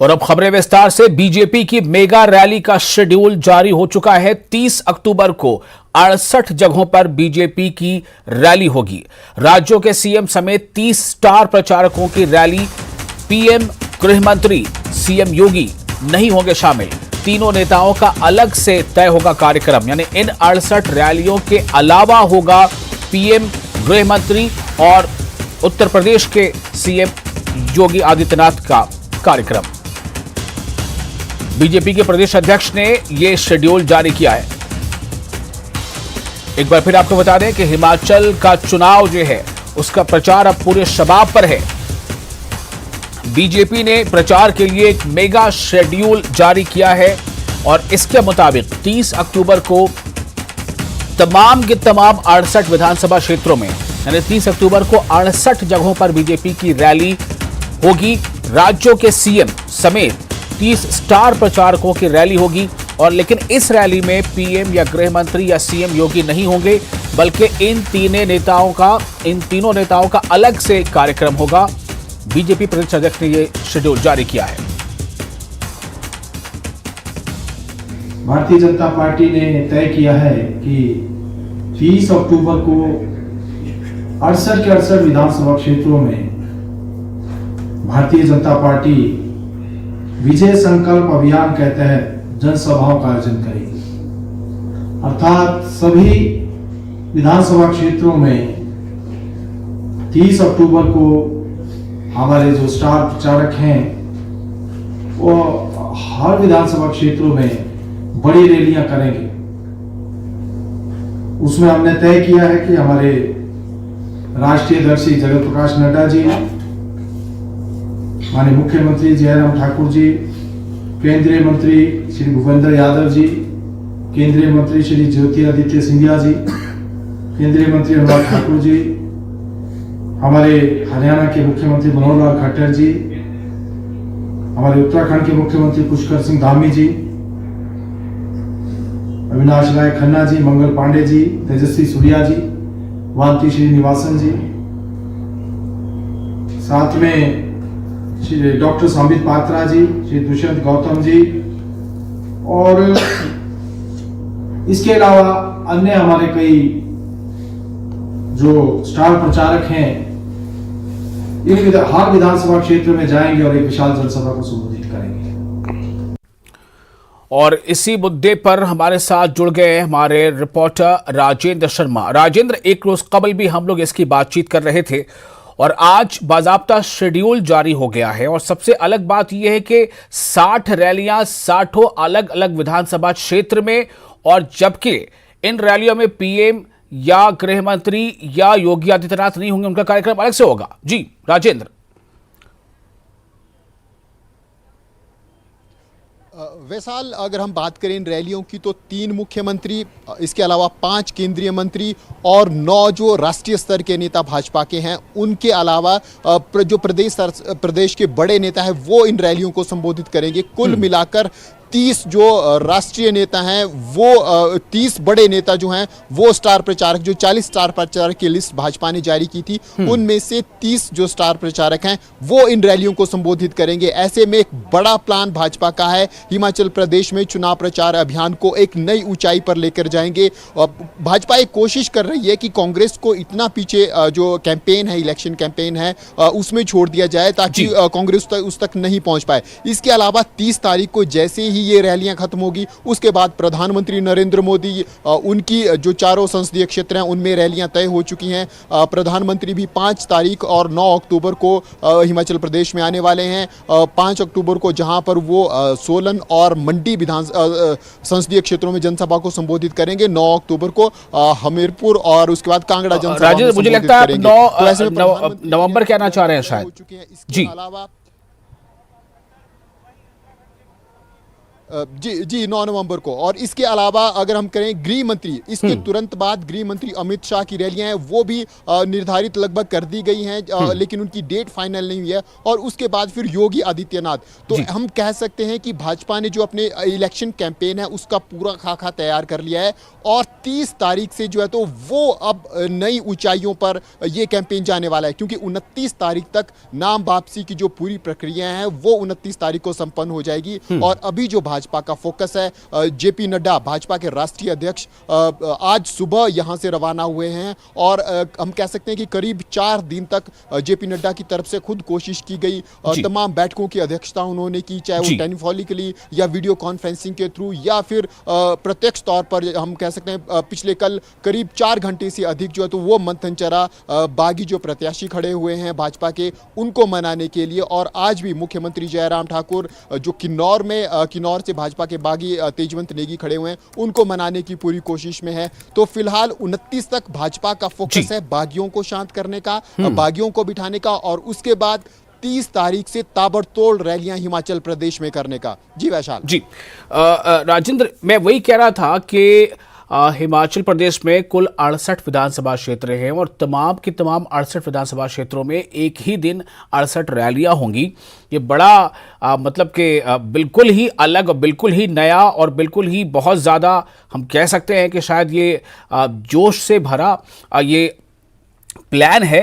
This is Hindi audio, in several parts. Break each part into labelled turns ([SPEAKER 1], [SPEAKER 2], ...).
[SPEAKER 1] और अब खबरें विस्तार से। बीजेपी की मेगा रैली का शेड्यूल जारी हो चुका है। 30 अक्टूबर को 68 जगहों पर बीजेपी की रैली होगी। राज्यों के सीएम समेत 30 स्टार प्रचारकों की रैली। पीएम, गृह मंत्री, सीएम योगी नहीं होंगे शामिल। तीनों नेताओं का अलग से तय होगा कार्यक्रम, यानी इन 68 रैलियों के अलावा होगा पीएम, गृह मंत्री और उत्तर प्रदेश के सीएम योगी आदित्यनाथ का कार्यक्रम। बीजेपी के प्रदेश अध्यक्ष ने यह शेड्यूल जारी किया है। एक बार फिर आपको बता दें कि हिमाचल का चुनाव जो है उसका प्रचार अब पूरे शबाब पर है। बीजेपी ने प्रचार के लिए एक मेगा शेड्यूल जारी किया है और इसके मुताबिक 30 अक्टूबर को तमाम के तमाम 68 विधानसभा क्षेत्रों में, यानी 30 अक्टूबर को 68 जगहों पर बीजेपी की रैली होगी। राज्यों के सीएम समेत 30 स्टार प्रचारकों की रैली होगी और लेकिन इस रैली में पीएम या गृह मंत्री या सीएम योगी नहीं होंगे, बल्कि इन तीनों नेताओं का अलग से कार्यक्रम होगा। बीजेपी प्रदेश अध्यक्ष ने यह शेड्यूल जारी किया है।
[SPEAKER 2] भारतीय जनता पार्टी ने तय किया है कि 30 अक्टूबर को 68 के 68 विधानसभा क्षेत्रों में भारतीय जनता पार्टी विजय संकल्प अभियान के तहत जनसभाओं का आयोजन करेगी। अर्थात सभी विधानसभा क्षेत्रों में 30 अक्टूबर को हमारे जो स्टार प्रचारक हैं वो हर विधानसभा क्षेत्रों में बड़ी रैलियां करेंगे। उसमें हमने तय किया है कि हमारे राष्ट्रीय अध्यक्ष जगत प्रकाश नड्डा जी, माननीय मुख्यमंत्री जयराम ठाकुर जी, केंद्रीय मंत्री श्री भूपेंद्र यादव जी, केंद्रीय मंत्री श्री ज्योतिरादित्य सिंधिया जी, केंद्रीय मंत्री अनुराग ठाकुर जी, हमारे हरियाणा के मुख्यमंत्री मनोहर लाल खट्टर जी, हमारे उत्तराखंड के मुख्यमंत्री पुष्कर सिंह धामी जी, अविनाश राय खन्ना जी, मंगल पांडे जी, तेजस्वी सूर्या जी, वाल्ती श्रीनिवासन जी, साथ में श्री डॉक्टर संबित पात्रा जी, श्री दुष्यंत गौतम जी और इसके अलावा अन्य हमारे कई जो स्टार प्रचारक हैं हर विधानसभा क्षेत्र में जाएंगे और एक विशाल जनसभा को संबोधित करेंगे।
[SPEAKER 1] और इसी मुद्दे पर हमारे साथ जुड़ गए हमारे रिपोर्टर राजेंद्र शर्मा। राजेंद्र, एक रोज कबल भी हम लोग इसकी बातचीत कर रहे थे और आज बाजाब्ता शेड्यूल जारी हो गया है और सबसे अलग बात यह है कि 60 रैलियां 60 अलग अलग विधानसभा क्षेत्र में, और जबकि इन रैलियों में पीएम या गृह मंत्री या योगी आदित्यनाथ नहीं होंगे, उनका कार्यक्रम अलग से होगा। जी राजेंद्र।
[SPEAKER 3] वैसाल, अगर हम बात करें इन रैलियों की तो 3 मुख्यमंत्री, इसके अलावा 5 केंद्रीय मंत्री और 9 जो राष्ट्रीय स्तर के नेता भाजपा के हैं, उनके अलावा जो प्रदेश के बड़े नेता हैं वो इन रैलियों को संबोधित करेंगे। कुल मिलाकर 30 जो राष्ट्रीय नेता हैं वो 30 बड़े नेता जो हैं वो स्टार प्रचारक, जो 40 स्टार प्रचारक की लिस्ट भाजपा ने जारी की थी, उनमें से 30 जो स्टार प्रचारक हैं वो इन रैलियों को संबोधित करेंगे। ऐसे में एक बड़ा प्लान भाजपा का है। हिमाचल प्रदेश में चुनाव प्रचार अभियान को एक नई ऊंचाई पर लेकर जाएंगे। भाजपा एक कोशिश कर रही है कि कांग्रेस को इतना पीछे जो कैंपेन है, इलेक्शन कैंपेन है, उसमें छोड़ दिया जाए ताकि कांग्रेस उस तक नहीं पहुंच पाए। इसके अलावा 30 तारीख को जैसे ही ये रैलियां खत्म होगी उसके बाद प्रधानमंत्री नरेंद्र मोदी, उनकी जो चारों संसदीय क्षेत्र हैं उनमें रैलियां तय हो चुकी हैं। प्रधानमंत्री भी 5 तारीख और 9 अक्टूबर को हिमाचल प्रदेश में आने वाले हैं। 5 अक्टूबर को जहां पर वो सोलन और मंडी संसदीय क्षेत्रों में जनसभा को संबोधित करेंगे। 9 अक्टूबर को हमीरपुर और उसके बाद कांगड़ा जनसभा में
[SPEAKER 1] मुझे लगता है 9 नवंबर के आना चाह रहे हैं शायद।
[SPEAKER 3] इसके अलावा जी 9 नवंबर को। और इसके अलावा अगर हम करें गृह मंत्री, इसके तुरंत बाद गृह मंत्री अमित शाह की रैलियां हैं वो भी निर्धारित लगभग कर दी गई हैं, लेकिन उनकी डेट फाइनल नहीं हुई है। और उसके बाद फिर योगी आदित्यनाथ। तो हम कह सकते हैं कि भाजपा ने जो अपने इलेक्शन कैंपेन है उसका पूरा खाका तैयार कर लिया है और 30 तारीख से जो है तो वो अब नई ऊंचाइयों पर ये कैंपेन जाने वाला है, क्योंकि 29 तारीख तक नाम वापसी की जो पूरी प्रक्रिया है वो 29 तारीख को संपन्न हो जाएगी। और अभी जो भाजपा का फोकस है, जेपी नड्डा भाजपा के राष्ट्रीय अध्यक्ष आज सुबह यहां से रवाना हुए हैं और हम कह सकते हैं कि करीब 4 दिन तक जेपी नड्डा की तरफ से खुद कोशिश की गई, तमाम बैठकों की अध्यक्षता उन्होंने की, चाहे वो टेलीफोनिकली या वीडियो कॉन्फ्रेंसिंग के थ्रू या फिर प्रत्यक्ष तौर पर हम कह सकते हैं पिछले कल करीब 4 घंटे से अधिक जो है तो वो मंथन चला बागी जो प्रत्याशी खड़े हुए हैं भाजपा के उनको मनाने के लिए। और आज भी मुख्यमंत्री जयराम ठाकुर जो किन्नौर से भाजपा के बागी तेजवंत नेगी खड़े हुए हैं उनको मनाने की पूरी कोशिश में है। तो फिलहाल 29 तक भाजपा का फोकस है बागियों को शांत करने का, बागियों को बिठाने का और उसके बाद 30 तारीख से ताबड़तोड़ रैलियां हिमाचल प्रदेश में करने का। जी वैशाल
[SPEAKER 1] जी। राजेंद्र, मैं वही कह रहा था कि हिमाचल प्रदेश में कुल 68 विधानसभा क्षेत्र हैं और तमाम की तमाम 68 विधानसभा क्षेत्रों में एक ही दिन 68 रैलियां होंगी। ये बड़ा मतलब कि बिल्कुल ही अलग, बिल्कुल ही नया और बिल्कुल ही बहुत ज़्यादा हम कह सकते हैं कि शायद ये जोश से भरा ये प्लान है।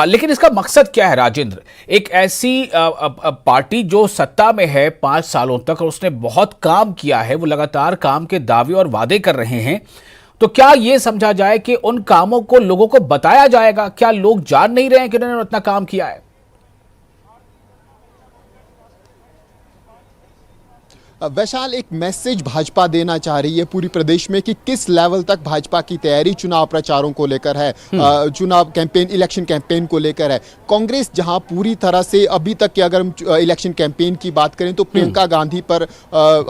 [SPEAKER 1] लेकिन इसका मकसद क्या है राजेंद्र? एक ऐसी पार्टी जो सत्ता में है 5 सालों तक और उसने बहुत काम किया है, वो लगातार काम के दावे और वादे कर रहे हैं, तो क्या ये समझा जाए कि उन कामों को लोगों को बताया जाएगा? क्या लोग जान नहीं रहे हैं कि उन्होंने उतना काम किया है?
[SPEAKER 3] वैशाल, एक मैसेज भाजपा देना चाह रही है पूरी प्रदेश में कि किस लेवल तक भाजपा की तैयारी चुनाव प्रचारों को लेकर है, चुनाव कैंपेन, इलेक्शन कैंपेन को लेकर है। कांग्रेस जहां पूरी तरह से अभी तक के अगर हम इलेक्शन कैंपेन की बात करें तो प्रियंका गांधी पर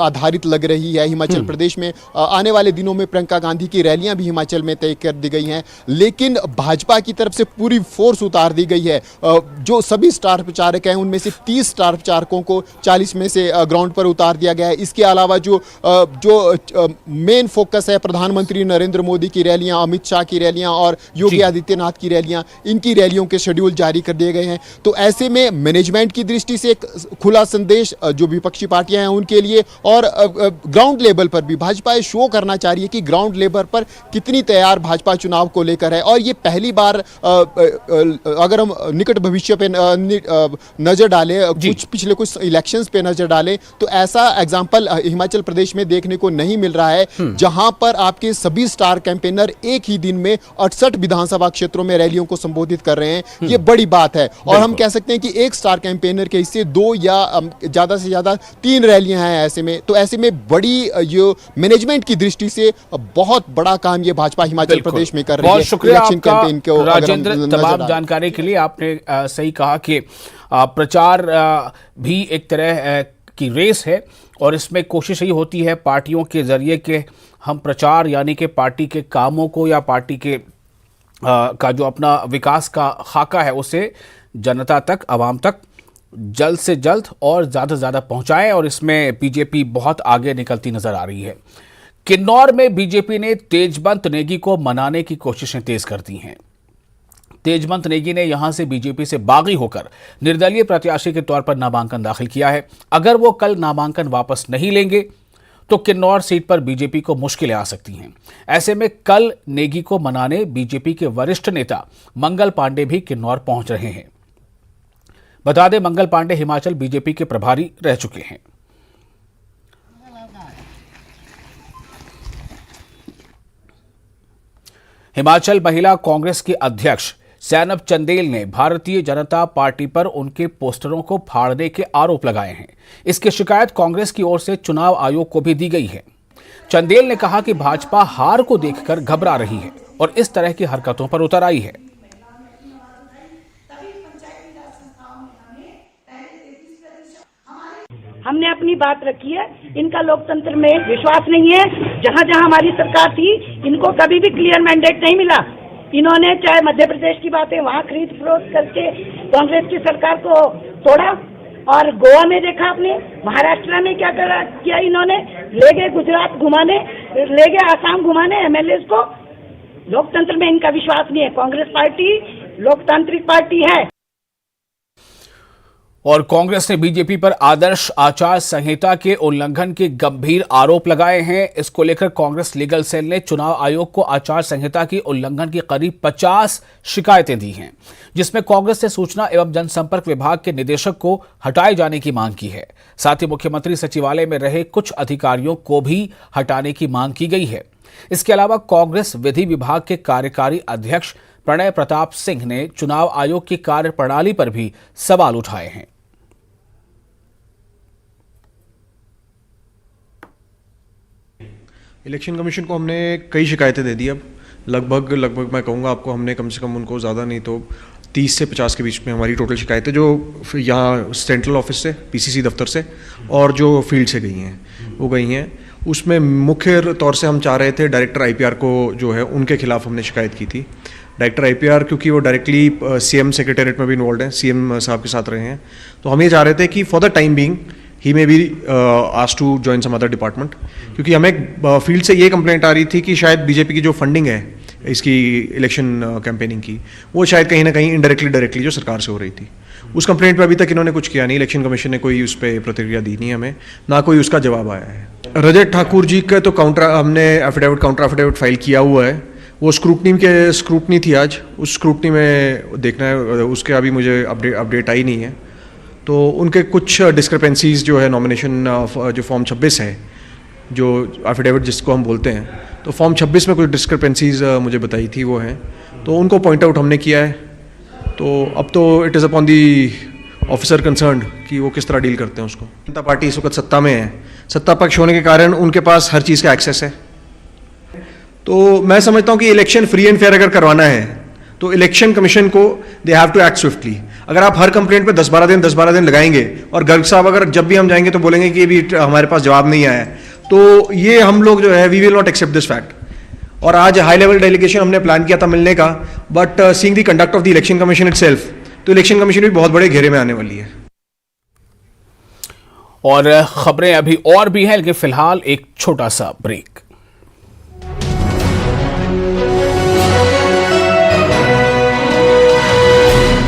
[SPEAKER 3] आधारित लग रही है। हिमाचल प्रदेश में आने वाले दिनों में प्रियंका गांधी की रैलियां भी हिमाचल में तय कर दी गई हैं, लेकिन भाजपा की तरफ से पूरी फोर्स उतार दी गई है। जो सभी स्टार प्रचारक हैं उनमें से 30 स्टार प्रचारकों को 40 में से ग्राउंड पर उतार दिया गया है। इसके अलावा जो मेन फोकस है प्रधानमंत्री नरेंद्र मोदी की रैलियां, अमित शाह की रैलियां और योगी आदित्यनाथ की रैलियां, इनकी रैलियों के शेड्यूल जारी कर दिए गए हैं। तो ऐसे में मैनेजमेंट की दृष्टि से एक खुला संदेश जो विपक्षी पार्टियां हैं उनके लिए और ग्राउंड लेवल पर भी भाजपा शो करना चाह रही है कि ग्राउंड लेवल पर कितनी तैयार भाजपा चुनाव को लेकर है। और ये पहली बार अगर हम निकट भविष्य पे नजर डालें, पिछले कुछ इलेक्शंस पे नजर डालें तो ऐसा एग्जाम्पल हिमाचल प्रदेश में देखने को नहीं मिल रहा है, जहां पर आपके सभी स्टार कैंपेनर एक ही दिन में 68 विधानसभा क्षेत्रों में रैलियों को संबोधित कर रहे हैं। ये बड़ी बात है और हम कह सकते हैं कि एक स्टार कैंपेनर के हिस्से 2 या ज्यादा से ज्यादा 3 रैलियां हैं ऐसे में। तो ऐसे में बड़ी जो मैनेजमेंट की दृष्टि से बहुत बड़ा काम ये भाजपा हिमाचल प्रदेश में कर रही है।
[SPEAKER 1] बहुत शुक्रिया आपका राजेंद्र, तमाम जानकारी के लिए। आपने सही कहा कि प्रचार भी एक तरह की रेस है और इसमें कोशिश यही होती है पार्टियों के जरिए कि हम प्रचार यानी कि पार्टी के कामों को या पार्टी के का जो अपना विकास का खाका है उसे जनता तक, आवाम तक जल्द से जल्द और ज़्यादा से ज़्यादा पहुँचाएं। और इसमें बीजेपी बहुत आगे निकलती नज़र आ रही है। किन्नौर में बीजेपी ने तेजवंत नेगी को मनाने की कोशिशें तेज कर दी हैं। तेजवंत नेगी ने यहां से बीजेपी से बागी होकर निर्दलीय प्रत्याशी के तौर पर नामांकन दाखिल किया है। अगर वो कल नामांकन वापस नहीं लेंगे तो किन्नौर सीट पर बीजेपी को मुश्किलें आ सकती हैं। ऐसे में कल नेगी को मनाने बीजेपी के वरिष्ठ नेता मंगल पांडे भी किन्नौर पहुंच रहे हैं। बता दें, मंगल पांडे हिमाचल बीजेपी के प्रभारी रह चुके हैं। हिमाचल महिला कांग्रेस के अध्यक्ष सैनब चंदेल ने भारतीय जनता पार्टी पर उनके पोस्टरों को फाड़ने के आरोप लगाए हैं। इसकी शिकायत कांग्रेस की ओर से चुनाव आयोग को भी दी गई है। चंदेल ने कहा कि भाजपा हार को देखकर घबरा रही है और इस तरह की हरकतों पर उतर आई है।
[SPEAKER 4] हमने अपनी बात रखी है, इनका लोकतंत्र में विश्वास नहीं है। जहां जहां हमारी सरकार थी इनको कभी भी क्लियर मैंडेट नहीं मिला। इन्होंने चाहे मध्य प्रदेश की बातें वहां खरीद फरोख्त करके कांग्रेस की सरकार को तोड़ा और गोवा में देखा आपने, महाराष्ट्र में क्या किया इन्होंने, ले गए गुजरात घुमाने, ले गए आसाम घुमाने एमएलए को। लोकतंत्र में इनका विश्वास नहीं है। कांग्रेस पार्टी लोकतांत्रिक पार्टी है।
[SPEAKER 1] और कांग्रेस ने बीजेपी पर आदर्श आचार संहिता के उल्लंघन के गंभीर आरोप लगाए हैं। इसको लेकर कांग्रेस लीगल सेल ने चुनाव आयोग को आचार संहिता के उल्लंघन की करीब 50 शिकायतें दी हैं, जिसमें कांग्रेस ने सूचना एवं जनसंपर्क विभाग के निदेशक को हटाए जाने की मांग की है। साथ ही मुख्यमंत्री सचिवालय में रहे कुछ अधिकारियों को भी हटाने की मांग की गई है। इसके अलावा कांग्रेस विधि विभाग के कार्यकारी अध्यक्ष प्रणय प्रताप सिंह ने चुनाव आयोग की कार्यप्रणाली पर भी सवाल उठाए हैं।
[SPEAKER 5] इलेक्शन कमीशन को हमने कई शिकायतें दे दी। अब लगभग मैं कहूँगा आपको, हमने कम से कम उनको ज़्यादा नहीं तो 30 से 50 के बीच में हमारी टोटल शिकायतें जो यहाँ सेंट्रल ऑफिस से, पीसीसी दफ्तर से और जो फील्ड से गई हैं वो गई हैं। उसमें मुख्य तौर से हम चाह रहे थे डायरेक्टर आईपीआर को जो है उनके खिलाफ हमने शिकायत की थी। डायरेक्टर आईपीआर क्योंकि वो डायरेक्टली सीएम सेक्रेटेरिएट में भी इन्वॉल्व हैं, सीएम साहब के साथ रहे हैं, तो हम ये चाह रहे थे कि for the time being he may be asked to join some other department, क्योंकि हमें फील्ड से ये कंप्लेंट आ रही थी कि शायद बीजेपी की जो फंडिंग है इसकी इलेक्शन कैंपेनिंग की, वो शायद कहीं ना कहीं इनडायरेक्टली डायरेक्टली जो सरकार से हो रही थी। उस कंप्लेंट पे अभी तक इन्होंने कुछ किया नहीं, इलेक्शन कमीशन ने कोई उस पर प्रतिक्रिया दी नहीं हमें, ना कोई उसका जवाब आया है। रजत ठाकुर जी का तो हमने काउंटर एफिडेविट फाइल किया हुआ है। वो स्क्रूटनी थी आज, उस स्क्रूटनी में देखना है, उसके अभी मुझे अपडेट आई नहीं है। तो उनके कुछ डिस्क्रिपेंसीज जो है नॉमिनेशन जो फॉर्म 26 है, जो एफिडेविट जिसको हम बोलते हैं, तो फॉर्म 26 में कुछ डिस्क्रिपेंसीज मुझे बताई थी वो हैं, तो उनको पॉइंट आउट हमने किया है। तो अब तो it is upon the officer concerned कि वो किस तरह डील करते हैं उसको। जनता पार्टी इस वक्त सत्ता में है, सत्ता पक्ष होने के कारण उनके पास हर चीज़ का एक्सेस है। तो मैं समझता हूँ कि इलेक्शन फ्री एंड फेयर अगर करवाना है तो इलेक्शन कमीशन को they have to act swiftly. अगर आप हर कंप्लेंट पे 10-12 दिन लगाएंगे और गर्ग साहब अगर जब भी हम जाएंगे तो बोलेंगे कि अभी हमारे पास जवाब नहीं आया है, तो ये हम लोग जो है we will not accept this fact. और आज हाई लेवल डेलीगेशन हमने प्लान किया था मिलने का, but seeing the conduct of the election commission itself, तो इलेक्शन कमीशन भी बहुत बड़े घेरे में आने वाली है।
[SPEAKER 1] और खबरें अभी और भी हैं, लेकिन फिलहाल एक छोटा सा ब्रेक।